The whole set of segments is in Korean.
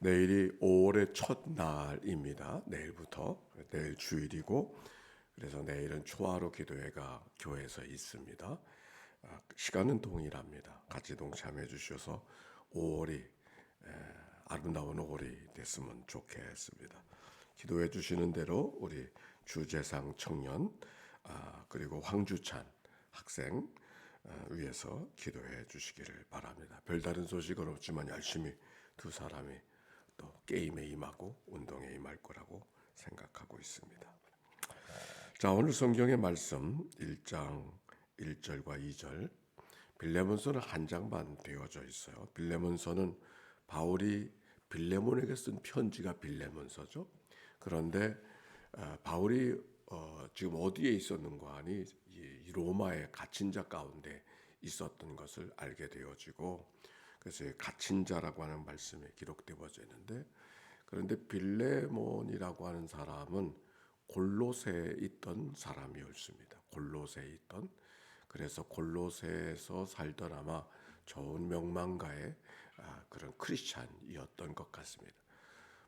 내일이 5월의 첫 날입니다. 내일 주일이고, 그래서 내일은 초하루 기도회가 교회에서 있습니다. 시간은 동일합니다. 같이 동참해 주셔서 5월이 아름다운 5월이 됐으면 좋겠습니다. 기도해 주시는 대로 우리 주재상 청년 그리고 황주찬 학생 위해서 기도해 주시기를 바랍니다. 별다른 소식은 없지만 열심히 두 사람이 또 게임에 임하고 운동에 임할 거라고 생각하고 있습니다. 자, 오늘 성경의 말씀 1장 1절과 2절. 빌레몬서는 한 장만 되어져 있어요. 빌레몬서는 바울이 빌레몬에게 쓴 편지가 빌레몬서죠. 그런데 바울이 지금 어디에 있었는가 하니 이 로마의 갇힌 자 가운데 있었던 것을 알게 되어지고, 그래서 갇힌 자라고 하는 말씀에 기록되어져 있는데, 그런데 빌레몬이라고 하는 사람은 골로새에 있던 사람이었습니다. 골로새에 있던, 그래서 골로새에서 살던 아마 좋은 명망가의 그런 크리스찬이었던 것 같습니다.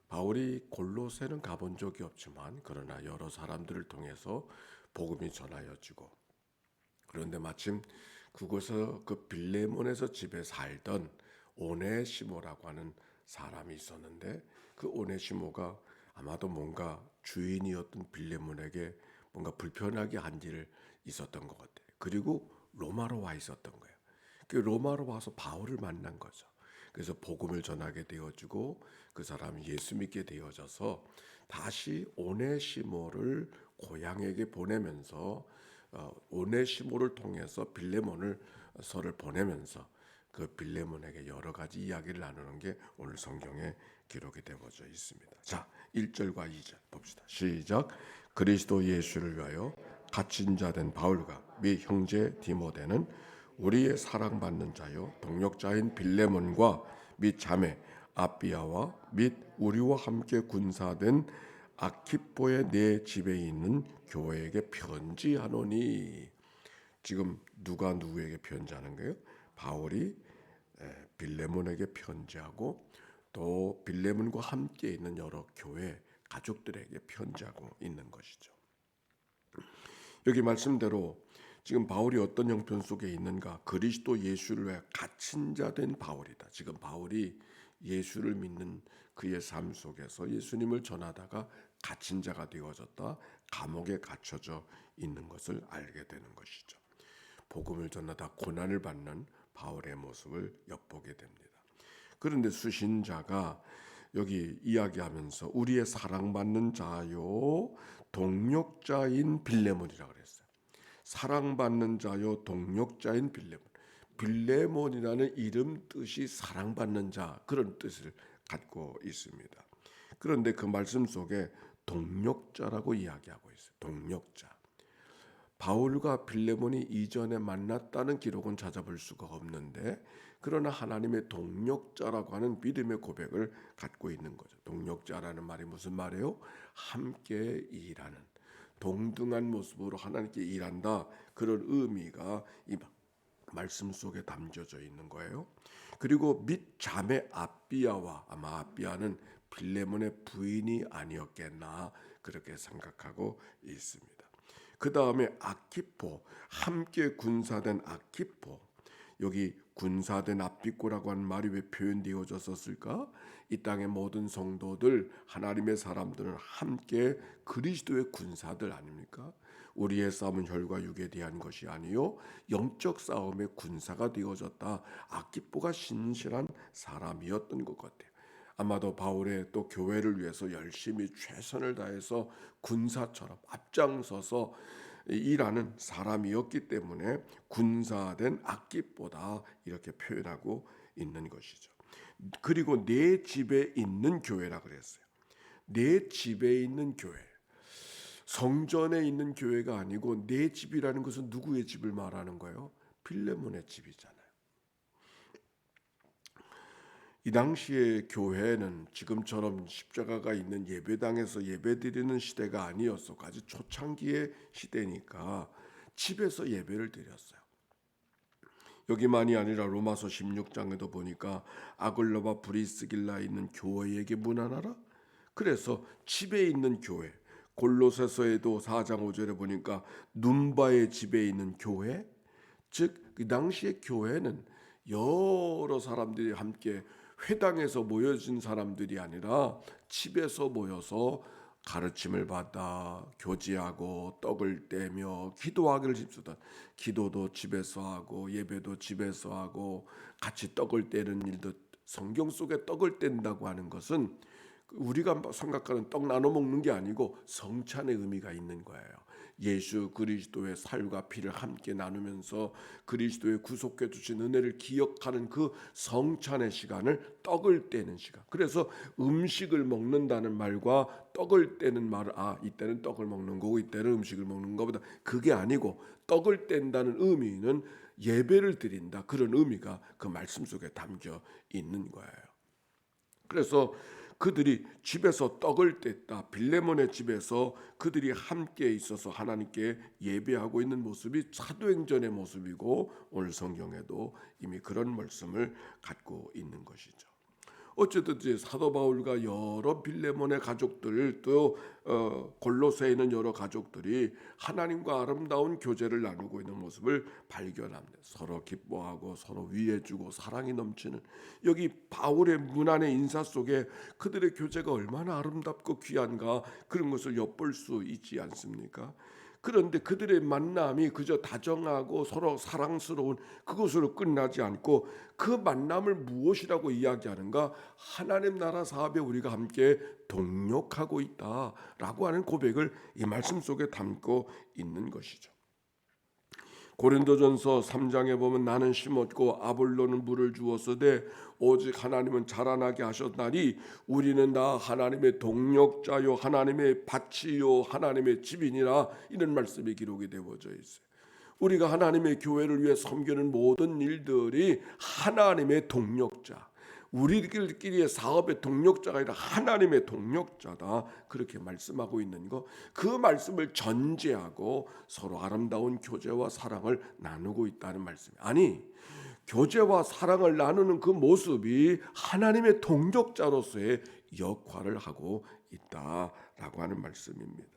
바울이 골로새는 가본 적이 없지만 그러나 여러 사람들을 통해서 복음이 전하여지고, 그런데 마침 그곳에서 그 빌레몬에서 집에 살던 오네시모라고 하는 사람이 있었는데, 그 오네시모가 아마도 뭔가 주인이었던 빌레몬에게 뭔가 불편하게 한 일 있었던 것 같아요. 그리고 로마로 와 있었던 거예요. 그 로마로 와서 바울을 만난 거죠. 그래서 복음을 전하게 되어지고 그 사람이 예수 믿게 되어져서 다시 오네시모를 고향에게 보내면서 오네시모를 통해서 빌레몬을 서를 보내면서 그 빌레몬에게 여러 가지 이야기를 나누는 게 오늘 성경에 기록이 되어져 있습니다. 자, 1절과 2절 봅시다. 시작. 그리스도 예수를 위하여 갇힌 자 된 바울과 및 형제 디모데는 우리의 사랑받는 자요 동역자인 빌레몬과 및 자매 아비아와 및 우리와 함께 군사된 아키포의 내 집에 있는 교회에게 편지하노니. 지금 누가 누구에게 편지하는 거예요? 바울이 빌레몬에게 편지하고 또 빌레몬과 함께 있는 여러 교회 가족들에게 편지하고 있는 것이죠. 여기 말씀대로 지금 바울이 어떤 형편 속에 있는가? 그리스도 예수를 위해 갇힌 자 된 바울이다. 지금 바울이 예수를 믿는 그의 삶 속에서 예수님을 전하다가 갇힌 자가 되어졌다. 감옥에 갇혀져 있는 것을 알게 되는 것이죠. 복음을 전하다 고난을 받는 바울의 모습을 엿보게 됩니다. 그런데 수신자가 여기 이야기하면서 우리의 사랑받는 자요 동역자인 빌레몬이라고 그랬어요. 사랑받는 자요 동역자인 빌레몬. 빌레몬이라는 이름 뜻이 사랑받는 자, 그런 뜻을 갖고 있습니다. 그런데 그 말씀 속에 동역자라고 이야기하고 있어요. 동역자. 바울과 빌레몬이 이전에 만났다는 기록은 찾아볼 수가 없는데, 그러나 하나님의 동역자라고 하는 믿음의 고백을 갖고 있는 거죠. 동역자라는 말이 무슨 말이에요? 함께 일하는, 동등한 모습으로 하나님께 일한다, 그런 의미가 이 말씀 속에 담겨져 있는 거예요. 그리고 및 자매 아비아와, 아마 아비아는 빌레몬의 부인이 아니었겠나 그렇게 생각하고 있습니다. 그 다음에 아키포, 함께 군사된 아키포. 여기 군사된 앞비꼬라고 하는 말이 왜 표현되어졌었을까? 이 땅의 모든 성도들, 하나님의 사람들은 함께 그리스도의 군사들 아닙니까? 우리의 싸움은 혈과 육에 대한 것이 아니요 영적 싸움의 군사가 되어졌다. 아키포가 신실한 사람이었던 것 같아요. 아마도 바울의 또 교회를 위해서 열심히 최선을 다해서 군사처럼 앞장서서 일하는 사람이었기 때문에 군사된 아키포다 이렇게 표현하고 있는 것이죠. 그리고 내 집에 있는 교회라 그랬어요. 내 집에 있는 교회. 성전에 있는 교회가 아니고 내 집이라는 것은 누구의 집을 말하는 거예요? 빌레몬의 집이잖아요. 이 당시에 교회는 지금처럼 십자가가 있는 예배당에서 예배드리는 시대가 아니었어. 아주 초창기의 시대니까 집에서 예배를 드렸어요. 여기만이 아니라 로마서 16장에도 보니까 아글러바 브리스길라에 있는 교회에게 문안하라. 그래서 집에 있는 교회, 골로새서에도 4장 5절에 보니까 눈바의 집에 있는 교회, 즉 그 당시의 교회는 여러 사람들이 함께 회당에서 모여진 사람들이 아니라 집에서 모여서 가르침을 받아 교제하고 떡을 떼며 기도하기를 집수다. 기도도 집에서 하고 예배도 집에서 하고 같이 떡을 떼는 일도, 성경 속에 떡을 뗀다고 하는 것은 우리가 생각하는 떡 나눠 먹는 게 아니고 성찬의 의미가 있는 거예요. 예수 그리스도의 살과 피를 함께 나누면서 그리스도의 구속해 주신 은혜를 기억하는 그 성찬의 시간을 떡을 떼는 시간. 그래서 음식을 먹는다는 말과 떡을 떼는 말을 이때는 떡을 먹는 거고 이때는 음식을 먹는 것보다 그게 아니고 떡을 뗀다는 의미는 예배를 드린다, 그런 의미가 그 말씀 속에 담겨 있는 거예요. 그래서 그들이 집에서 떡을 뗐다. 빌레몬의 집에서 그들이 함께 있어서 하나님께 예배하고 있는 모습이 사도행전의 모습이고 오늘 성경에도 이미 그런 말씀을 갖고 있는 것이죠. 어쨌든 이제 사도 바울과 여러 빌레몬의 가족들, 또 골로새에 있는 여러 가족들이 하나님과 아름다운 교제를 나누고 있는 모습을 발견합니다. 서로 기뻐하고 서로 위해주고 사랑이 넘치는, 여기 바울의 문안의 인사 속에 그들의 교제가 얼마나 아름답고 귀한가, 그런 것을 엿볼 수 있지 않습니까? 그런데 그들의 만남이 그저 다정하고 서로 사랑스러운 그것으로 끝나지 않고 그 만남을 무엇이라고 이야기하는가? 하나님 나라 사업에 우리가 함께 동력하고 있다라고 하는 고백을 이 말씀 속에 담고 있는 것이죠. 고린도전서 3장에 보면 나는 심었고 아볼로는 물을 주었으되 오직 하나님은 자라나게 하셨나니 우리는 다 하나님의 동력자요 하나님의 밭이요 하나님의 집이니라, 이런 말씀이 기록이 되어져 있어요. 우리가 하나님의 교회를 위해 섬기는 모든 일들이 하나님의 동력자, 우리들끼리의 사업의 동력자가 아니라 하나님의 동력자다, 그렇게 말씀하고 있는 거, 그 말씀을 전제하고 서로 아름다운 교제와 사랑을 나누고 있다는 말씀. 아니, 교제와 사랑을 나누는 그 모습이 하나님의 동력자로서의 역할을 하고 있다라고 하는 말씀입니다.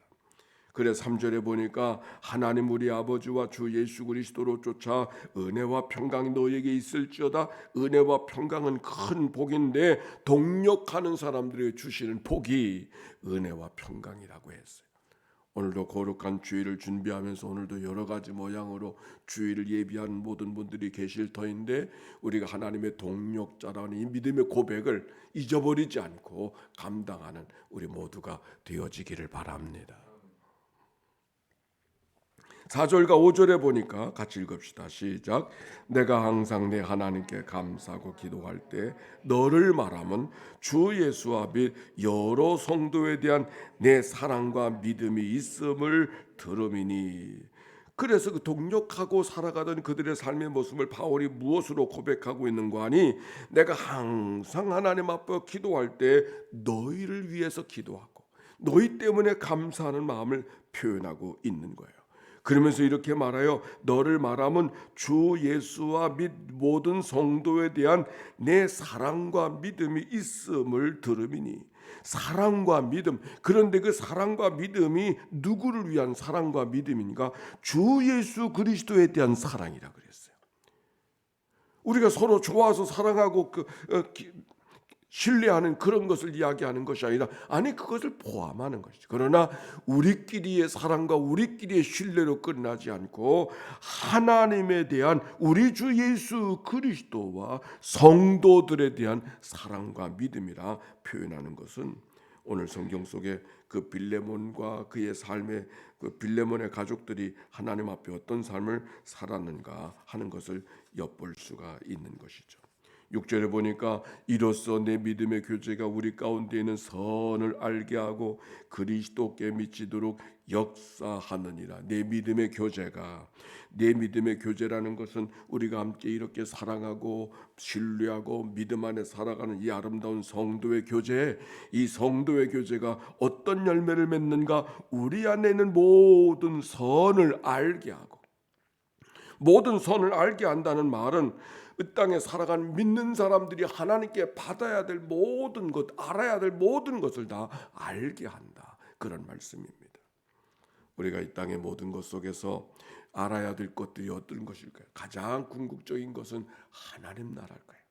그래서 3절에 보니까 하나님 우리 아버지와 주 예수 그리스도로 쫓아 은혜와 평강이 너에게 있을지어다. 은혜와 평강은 큰 복인데 동력하는 사람들에게 주시는 복이 은혜와 평강이라고 했어요. 오늘도 거룩한 주일을 준비하면서 오늘도 여러 가지 모양으로 주일을 예비하는 모든 분들이 계실 터인데 우리가 하나님의 동력자라는 이 믿음의 고백을 잊어버리지 않고 감당하는 우리 모두가 되어지기를 바랍니다. 4절과 5절에 보니까 같이 읽읍시다. 시작. 내가 항상 내 하나님께 감사하고 기도할 때 너를 말하면 주 예수와 및 여러 성도에 대한 내 사랑과 믿음이 있음을 들음이니. 그래서 그 동력하고 살아가던 그들의 삶의 모습을 바울이 무엇으로 고백하고 있는 거 아니? 내가 항상 하나님 앞에 기도할 때 너희를 위해서 기도하고 너희 때문에 감사하는 마음을 표현하고 있는 거예요. 그러면서 이렇게 말하여 너를 말하면 주 예수와 및 모든 성도에 대한 내 사랑과 믿음이 있음을 들음이니. 사랑과 믿음, 그런데 그 사랑과 믿음이 누구를 위한 사랑과 믿음인가? 주 예수 그리스도에 대한 사랑이라 그랬어요. 우리가 서로 좋아서 사랑하고 신뢰하는 그런 것을 이야기하는 것이 아니라, 아니 그것을 포함하는 것이죠. 그러나 우리끼리의 사랑과 우리끼리의 신뢰로 끝나지 않고 하나님에 대한 우리 주 예수 그리스도와 성도들에 대한 사랑과 믿음이라 표현하는 것은 오늘 성경 속에 그 빌레몬과 그의 삶의 그 빌레몬의 가족들이 하나님 앞에 어떤 삶을 살았는가 하는 것을 엿볼 수가 있는 것이죠. 6절에 보니까 이로써 내 믿음의 교제가 우리 가운데 있는 선을 알게 하고 그리스도께 미치도록 역사하느니라. 내 믿음의 교제라는 것은 우리가 함께 이렇게 사랑하고 신뢰하고 믿음 안에 살아가는 이 아름다운 성도의 교제, 이 성도의 교제가 어떤 열매를 맺는가? 우리 안에 있는 모든 선을 알게 하고 모든 선을 알게 한다는 말은 이 땅에 살아가는 믿는 사람들이 하나님께 받아야 될 모든 것, 알아야 될 모든 것을 다 알게 한다. 그런 말씀입니다. 우리가 이 땅의 모든 것 속에서 알아야 될 것들이 어떤 것일까요? 가장 궁극적인 것은 하나님 나라일 거예요.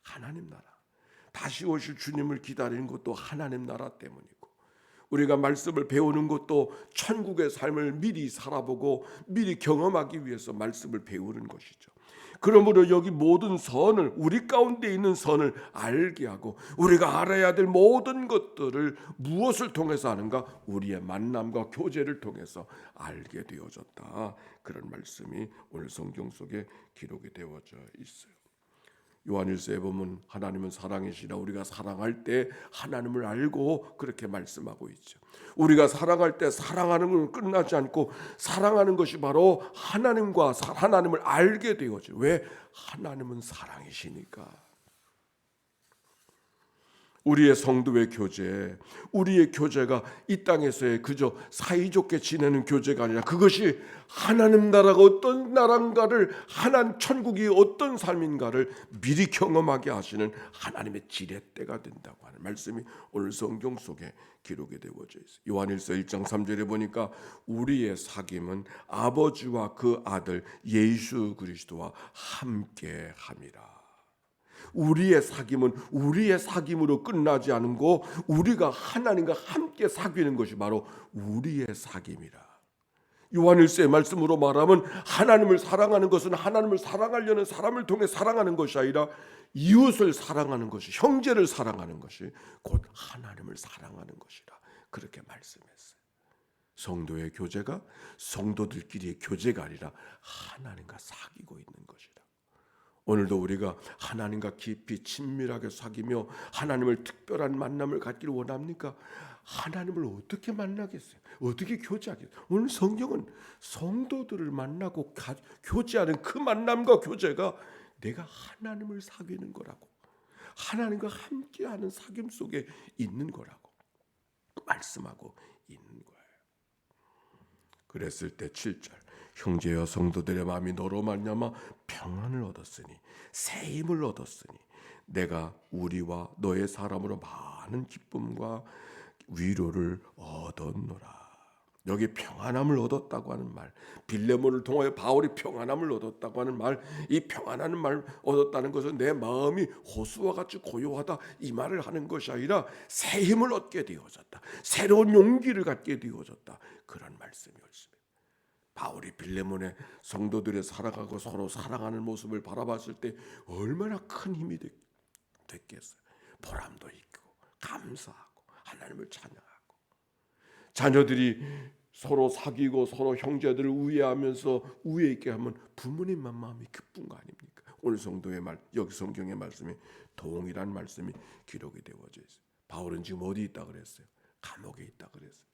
하나님 나라. 다시 오실 주님을 기다리는 것도 하나님 나라 때문이고, 우리가 말씀을 배우는 것도 천국의 삶을 미리 살아보고 미리 경험하기 위해서 말씀을 배우는 것이죠. 그러므로 여기 모든 선을, 우리 가운데 있는 선을 알게 하고 우리가 알아야 될 모든 것들을 무엇을 통해서 아는가? 우리의 만남과 교제를 통해서 알게 되어졌다. 그런 말씀이 오늘 성경 속에 기록이 되어져 있어요. 요한일서에 보면 하나님은 사랑이시라, 우리가 사랑할 때 하나님을 알고 그렇게 말씀하고 있죠. 우리가 사랑할 때 사랑하는 건 끝나지 않고 사랑하는 것이 바로 하나님을 알게 되어져. 왜? 하나님은 사랑이시니까. 우리의 성도의 교제, 우리의 교제가 이 땅에서의 그저 사이좋게 지내는 교제가 아니라 그것이 하나님 나라가 어떤 나라인가를, 하나님 천국이 어떤 삶인가를 미리 경험하게 하시는 하나님의 지렛대가 된다고 하는 말씀이 오늘 성경 속에 기록이 되어져 있어요. 요한일서 1장 3절에 보니까 우리의 사귐은 아버지와 그 아들 예수 그리스도와 함께 함이라. 우리의 사귐은 우리의 사귐으로 끝나지 않고 우리가 하나님과 함께 사귀는 것이 바로 우리의 사귐이라. 요한일서의 말씀으로 말하면 하나님을 사랑하는 것은 하나님을 사랑하려는 사람을 통해 사랑하는 것이 아니라 이웃을 사랑하는 것이, 형제를 사랑하는 것이 곧 하나님을 사랑하는 것이라 그렇게 말씀했어요. 성도의 교제가 성도들끼리의 교제가 아니라 하나님과 사귀고 있는 것이라. 오늘도 우리가 하나님과 깊이 친밀하게 사귀며 하나님을 특별한 만남을 갖기를 원합니까? 하나님을 어떻게 만나겠어요? 어떻게 교제하겠어요? 오늘 성경은 성도들을 만나고 교제하는 그 만남과 교제가 내가 하나님을 사귀는 거라고, 하나님과 함께하는 사귐 속에 있는 거라고 말씀하고 있는 거예요. 그랬을 때 7절, 형제여 성도들의 마음이 너로 말미암아 평안을 얻었으니 새 힘을 얻었으니 내가 우리와 너의 사람으로 많은 기쁨과 위로를 얻었노라. 여기 평안함을 얻었다고 하는 말, 빌레몬을 통하여 바울이 평안함을 얻었다고 하는 말, 이 평안하는 말 얻었다는 것은 내 마음이 호수와 같이 고요하다 이 말을 하는 것이 아니라 새 힘을 얻게 되어졌다, 새로운 용기를 갖게 되어졌다, 그런 말씀이었습니다. 바울이 빌레몬의 성도들의 살아가고 서로 사랑하는 모습을 바라봤을 때 얼마나 큰 힘이 됐겠어요. 보람도 있고 감사하고 하나님을 찬양하고, 자녀들이 서로 사귀고 서로 형제들을 우애하면서 우애 있게 하면 부모님만 마음이 기쁜 거 아닙니까? 오늘 성도의 말, 여기 성경의 말씀이 동일한 말씀이 기록이 되어져 있어요. 바울은 지금 어디 있다 그랬어요? 감옥에 있다 그랬어요.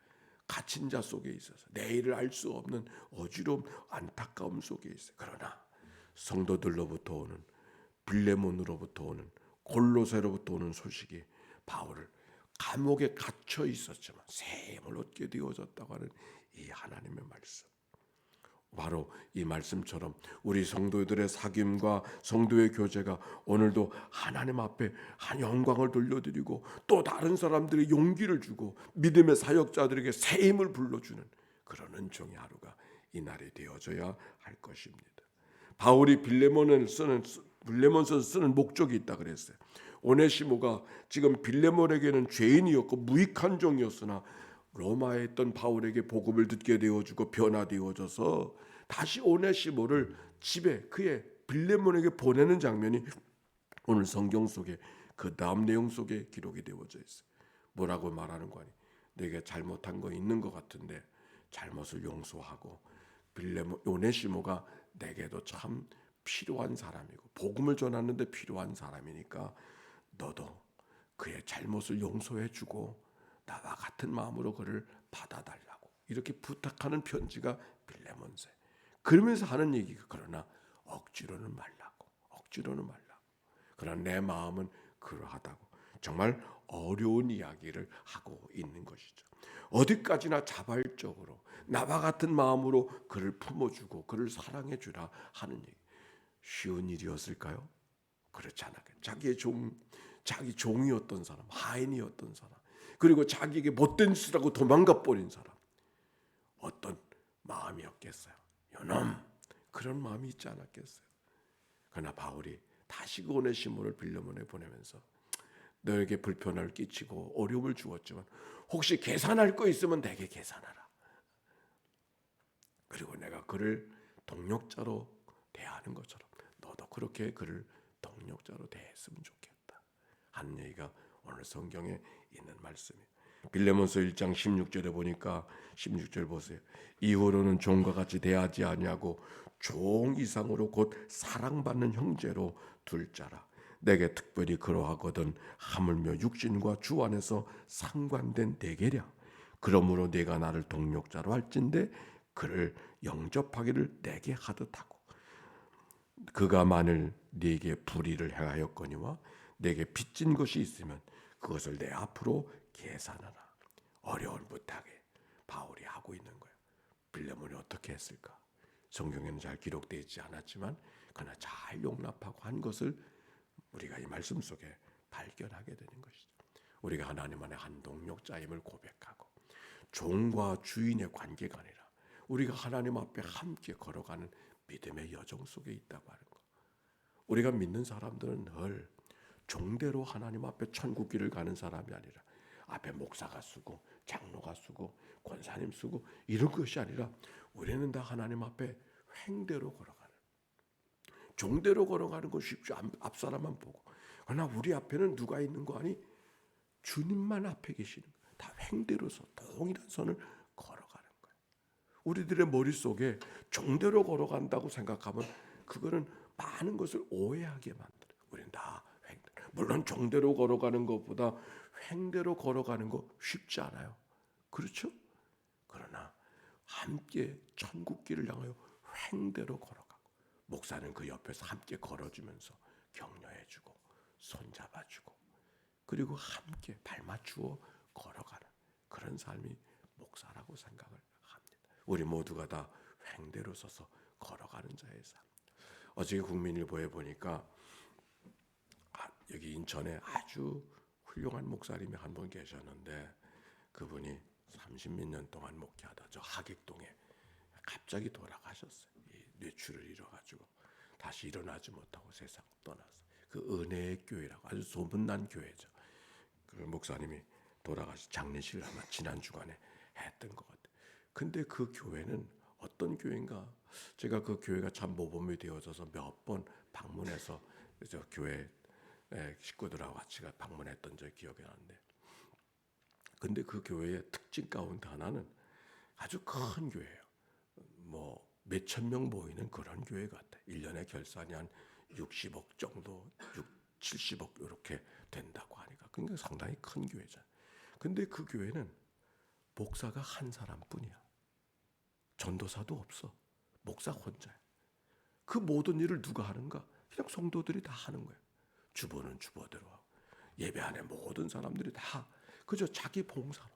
갇힌 자 속에 있어서 내일을 알 수 없는 어지러움, 안타까움 속에 있어요. 그러나 성도들로부터 오는, 빌레몬으로부터 오는, 골로새로부터 오는 소식이 바울을 감옥에 갇혀 있었지만 새 힘을 얻게 되어졌다고 하는 이 하나님의 말씀, 바로 이 말씀처럼 우리 성도들의 사귐과 성도의 교제가 오늘도 하나님 앞에 한 영광을 돌려드리고 또 다른 사람들의 용기를 주고 믿음의 사역자들에게 새 힘을 불러주는 그런 은총의 하루가 이날이 되어져야 할 것입니다. 바울이 빌레몬서 쓰는 목적이 있다 그랬어요. 오네시모가 지금 빌레몬에게는 죄인이었고 무익한 종이었으나 로마에 있던 바울에게 복음을 듣게 되어주고 변화되어져서 다시 오네시모를 집에 그의 빌레몬에게 보내는 장면이 오늘 성경 속에 그 다음 내용 속에 기록이 되어져 있어요. 뭐라고 말하는 거니? 내게 잘못한 거 있는 것 같은데 잘못을 용서하고, 오네시모가 내게도 참 필요한 사람이고 복음을 전하는데 필요한 사람이니까 너도 그의 잘못을 용서해주고 나와 같은 마음으로 그를 받아달라고 이렇게 부탁하는 편지가 빌레몬서에. 그러면서 하는 얘기가, 그러나 억지로는 말라고. 그러나 내 마음은 그러하다고. 정말 어려운 이야기를 하고 있는 것이죠. 어디까지나 자발적으로 나와 같은 마음으로 그를 품어주고 그를 사랑해 주라 하는 얘기. 쉬운 일이었을까요? 그렇지 않았겠. 자기 종이었던 사람, 하인이었던 사람, 그리고 자기에게 못된 짓이라고 도망가 버린 사람, 어떤 마음이었겠어요? 요놈, 그런 마음이 있지 않았겠어요? 그러나 바울이 다시 그 오네시모를 빌레몬에 보내면서 너에게 불편을 끼치고 어려움을 주었지만 혹시 계산할 거 있으면 내게 계산하라. 그리고 내가 그를 동력자로 대하는 것처럼 너도 그렇게 그를 동력자로 대했으면 좋겠다 하는 얘기가 오늘 성경에 있는 말씀이에요. 빌레몬서 1장 16절에 보니까 16절 보세요. 이후로는 종과 같이 대하지 아니하고 종 이상으로 곧 사랑받는 형제로 둘 자라. 내게 특별히 그러하거든 하물며 육신과 주 안에서 상관된 대계랴. 그러므로 내가 나를 동력자로 할진대 그를 영접하기를 내게 하듯하고 그가 만일 네게 불의를 행하였거니와 내게 빚진 것이 있으면 그것을 내 앞으로 계산하라. 어려운 부탁에 바울이 하고 있는 거예요. 빌레몬이 어떻게 했을까? 성경에는 잘 기록되어 있지 않았지만 그러나 잘 용납하고 한 것을 우리가 이 말씀 속에 발견하게 되는 것이죠. 우리가 하나님 안에 한 동력자임을 고백하고 종과 주인의 관계가 아니라 우리가 하나님 앞에 함께 걸어가는 믿음의 여정 속에 있다고 하는 것. 우리가 믿는 사람들은 늘 종대로 하나님 앞에 천국길을 가는 사람이 아니라 앞에 목사가 쓰고 장로가 쓰고 권사님 쓰고 이런 것이 아니라 우리는 다 하나님 앞에 횡대로 걸어가는 종대로 걸어가는 건 쉽죠. 앞사람만 보고. 그러나 우리 앞에는 누가 있는 거 아니? 주님만 앞에 계시는 거예요. 다 횡대로서 동일한 선을 걸어가는 거예요. 우리들의 머릿속에 종대로 걸어간다고 생각하면 그거는 많은 것을 오해하게 만들어요. 우리는 다 횡대. 물론 종대로 걸어가는 것보다 횡대로 걸어가는 거 쉽지 않아요. 그렇죠? 그러나 함께 천국길을 향하여 횡대로 걸어가고 목사는 그 옆에서 함께 걸어주면서 격려해주고 손잡아주고 그리고 함께 발맞추어 걸어가는 그런 삶이 목사라고 생각을 합니다. 우리 모두가 다 횡대로 서서 걸어가는 자의 삶. 어저께 국민일보에 보니까 여기 인천에 아주 훌륭한 목사님이 한 분 계셨는데 그분이 30몇 년 동안 목회하다 저 하객동에 갑자기 돌아가셨어요. 이 뇌출을 잃어가지고 다시 일어나지 못하고 세상 떠났어요. 그 은혜의 교회라고 아주 소문난 교회죠. 그 목사님이 돌아가시 장례식을 아마 지난 주간에 했던 것 같아요. 근데 그 교회는 어떤 교회인가? 제가 그 교회가 참 모범이 되어져서 몇 번 방문해서 저 교회 식구들하고 같이 방문했던 저 기억이 나는데, 근데 그 교회의 특징 가운데 하나는 아주 큰 교회예요. 뭐 몇천 명 모이는 그런 교회 같아. 1년에 결산이 한 60억 정도, 70억 이렇게 된다고 하니까 그러니까 상당히 큰 교회잖아. 근데 그 교회는 목사가 한 사람뿐이야. 전도사도 없어. 목사 혼자야. 그 모든 일을 누가 하는가? 그냥 성도들이 다 하는 거예요. 주보는 주보대로 하고 예배 안에 모든 사람들이 다 그저 자기 봉사로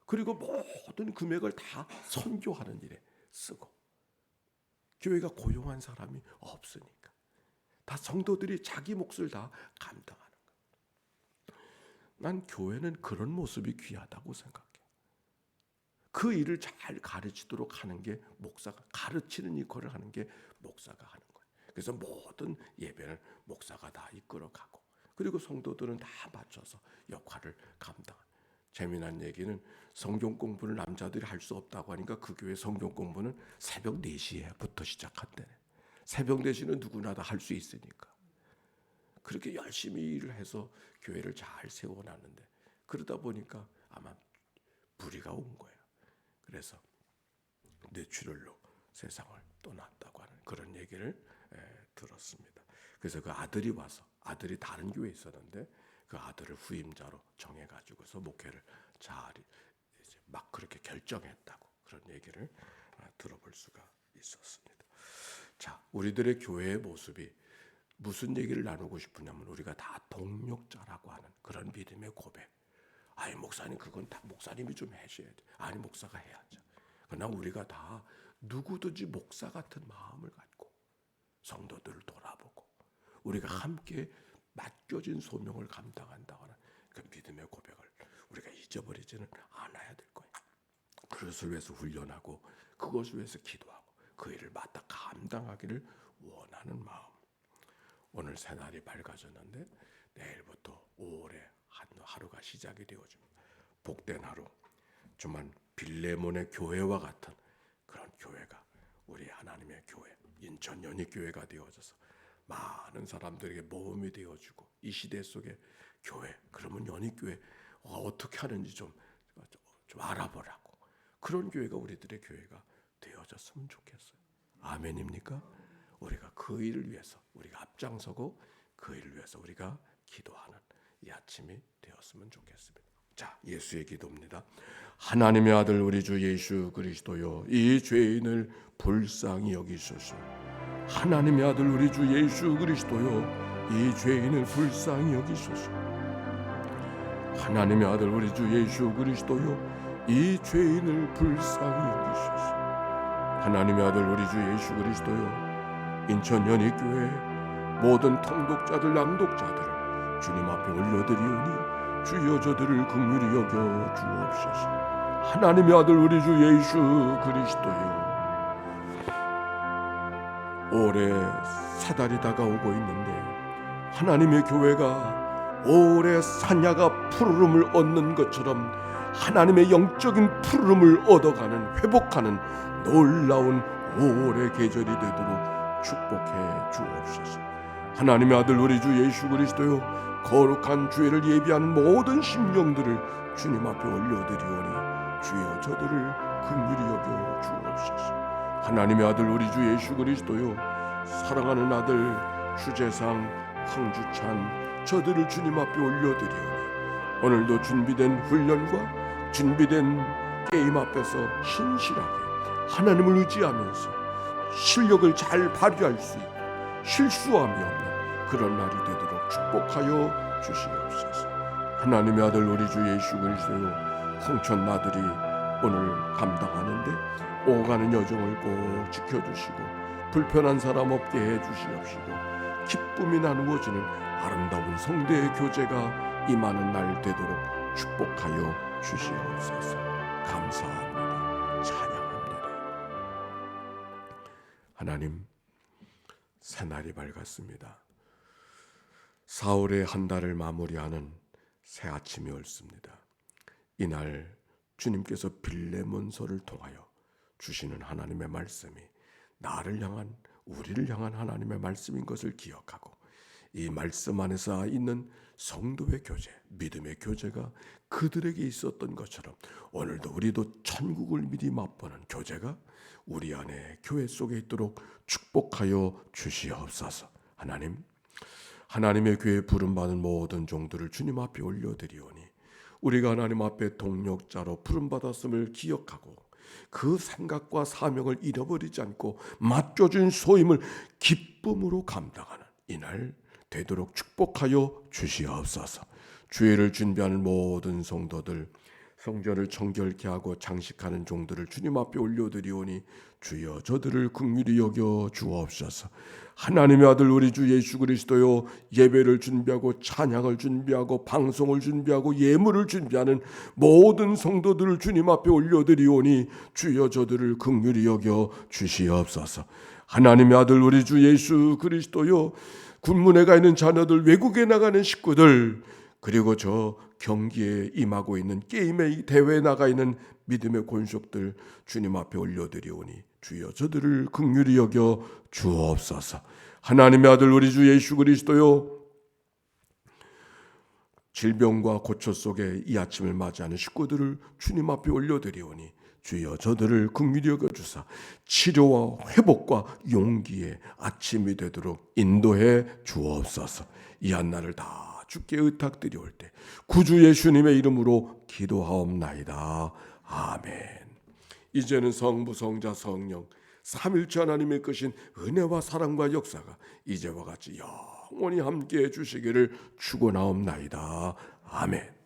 그리고 모든 금액을 다 선교하는 일에 쓰고 교회가 고용한 사람이 없으니까 다 성도들이 자기 몫을 다 감당하는 거예요. 난 교회는 그런 모습이 귀하다고 생각해. 그 일을 잘 가르치도록 하는 게 목사가 가르치는 역할을 하는 게 목사가 하는 거예요. 그래서 모든 예배를 목사가 다 이끌어가고 그리고 성도들은 다 맞춰서 역할을 감당하는. 재미난 얘기는 성경 공부를 남자들이 할 수 없다고 하니까 그 교회 성경 공부는 새벽 4시에부터 시작한대네. 새벽 4시는 누구나 다 할 수 있으니까. 그렇게 열심히 일을 해서 교회를 잘 세워놨는데 그러다 보니까 아마 불의가 온 거예요. 그래서 뇌출혈로 세상을 떠났다고 하는 그런 얘기를 들었습니다. 그래서 그 아들이 와서 아들이 다른 교회에 있었는데 그 아들을 후임자로 정해가지고서 목회를 잘 이제 막 그렇게 결정했다고 그런 얘기를 들어볼 수가 있었습니다. 자, 우리들의 교회의 모습이 무슨 얘기를 나누고 싶으냐면 우리가 다 동력자라고 하는 그런 믿음의 고백. 아니 목사님 그건 다 목사님이 좀 해줘야 돼. 아니 목사가 해야죠. 그러나 우리가 다 누구든지 목사 같은 마음을 갖고 성도들을 돌아보고 우리가 함께 맡겨진 소명을 감당한다거나 그 믿음의 고백을 우리가 잊어버리지는 않아야 될 거예요. 그것을 위해서 훈련하고 그것을 위해서 기도하고 그 일을 맡아 감당하기를 원하는 마음. 오늘 새날이 밝아졌는데 내일부터 5월의 하루가 시작이 되어집니다. 복된 하루. 정말 빌레몬의 교회와 같은 그런 교회가 우리 하나님의 교회 인천 연희교회가 되어져서 많은 사람들에게 모험이 되어주고 이 시대 속에 교회 그러면 연희교회 어떻게 하는지 좀 알아보라고 그런 교회가 우리들의 교회가 되어졌으면 좋겠어요. 아멘입니까? 우리가 그 일을 위해서 우리가 앞장서고 그 일을 위해서 우리가 기도하는 이 아침이 되었으면 좋겠습니다. 자, 예수의 기도입니다. 하나님의 아들 우리 주 예수 그리스도여 이 죄인을 불쌍히 여기소서. 하나님의 아들 우리 주 예수 그리스도여 이 죄인을 불쌍히 여기소서. 하나님의 아들 우리 주 예수 그리스도여 이 죄인을 불쌍히 여기소서. 하나님의 아들 우리 주 예수 그리스도여 인천 연희교회 모든 통독자들 낭독자들을 주님 앞에 올려드리오니 주여 저들을 긍휼히 여겨 주옵소서. 하나님의 아들 우리 주 예수 그리스도여 올해 세 달이 다가오고 있는데 하나님의 교회가 올해 산야가 푸르름을 얻는 것처럼 하나님의 영적인 푸르름을 얻어가는 회복하는 놀라운 5월의 계절이 되도록 축복해 주옵소서. 하나님의 아들 우리 주 예수 그리스도여 거룩한 주일을 예비하는 모든 심령들을 주님 앞에 올려드리오니 주여 저들을 긍휼히 여겨 주옵소서. 하나님의 아들 우리 주 예수 그리스도여 사랑하는 아들 주재상 황주찬 저들을 주님 앞에 올려드리오니 오늘도 준비된 훈련과 준비된 게임 앞에서 신실하게 하나님을 의지하면서 실력을 잘 발휘할 수 있고 실수함이 없는 그런 날이 되도록 축복하여 주시옵소서. 하나님의 아들 우리 주 예수 그리스도여 홍천 나들이 오늘 감당하는데 오가는 여정을 꼭 지켜주시고 불편한 사람 없게 해주시옵시고 기쁨이 나누어지는 아름다운 성대의 교제가 임하는 날 되도록 축복하여 주시옵소서. 감사합니다. 찬양합니다. 하나님 새날이 밝았습니다. 4월의 한 달을 마무리하는 새 아침이 옳습니다. 이날 주님께서 빌레몬서를 통하여 주시는 하나님의 말씀이 나를 향한 우리를 향한 하나님의 말씀인 것을 기억하고 이 말씀 안에서 있는 성도의 교제, 믿음의 교제가 그들에게 있었던 것처럼 오늘도 우리도 천국을 미리 맛보는 교제가 우리 안에 교회 속에 있도록 축복하여 주시옵소서. 하나님의 교회에 부름받은 모든 종들을 주님 앞에 올려드리오니 우리가 하나님 앞에 동력자로 부름받았음을 기억하고 그 생각과 사명을 잃어버리지 않고 맡겨준 소임을 기쁨으로 감당하는 이날 되도록 축복하여 주시옵소서. 주일을 준비하는 모든 성도들 성전을 정결케 하고 장식하는 종들을 주님 앞에 올려드리오니 주여 저들을 긍휼히 여겨 주옵소서. 하나님의 아들 우리 주 예수 그리스도여 예배를 준비하고 찬양을 준비하고 방송을 준비하고 예물을 준비하는 모든 성도들을 주님 앞에 올려드리오니 주여 저들을 긍휼히 여겨 주시옵소서. 하나님의 아들 우리 주 예수 그리스도여 군문에 가 있는 자녀들 외국에 나가는 식구들 그리고 저 경기에 임하고 있는 게임의 대회에 나가 있는 믿음의 권속들 주님 앞에 올려드리오니 주여 저들을 긍휼히 여겨 주옵소서. 하나님의 아들 우리 주 예수 그리스도여 질병과 고초 속에 이 아침을 맞이하는 식구들을 주님 앞에 올려드리오니 주여 저들을 긍휼히 여겨 주사 치료와 회복과 용기의 아침이 되도록 인도해 주옵소서. 이 한날을 다 주께 의탁드리올 때 구주 예수님의 이름으로 기도하옵나이다. 아멘. 이제는 성부 성자 성령 삼일째 하나님의 크신 은혜와 사랑과 역사가 이제와 같이 영원히 함께해 주시기를 축원하옵나이다. 아멘.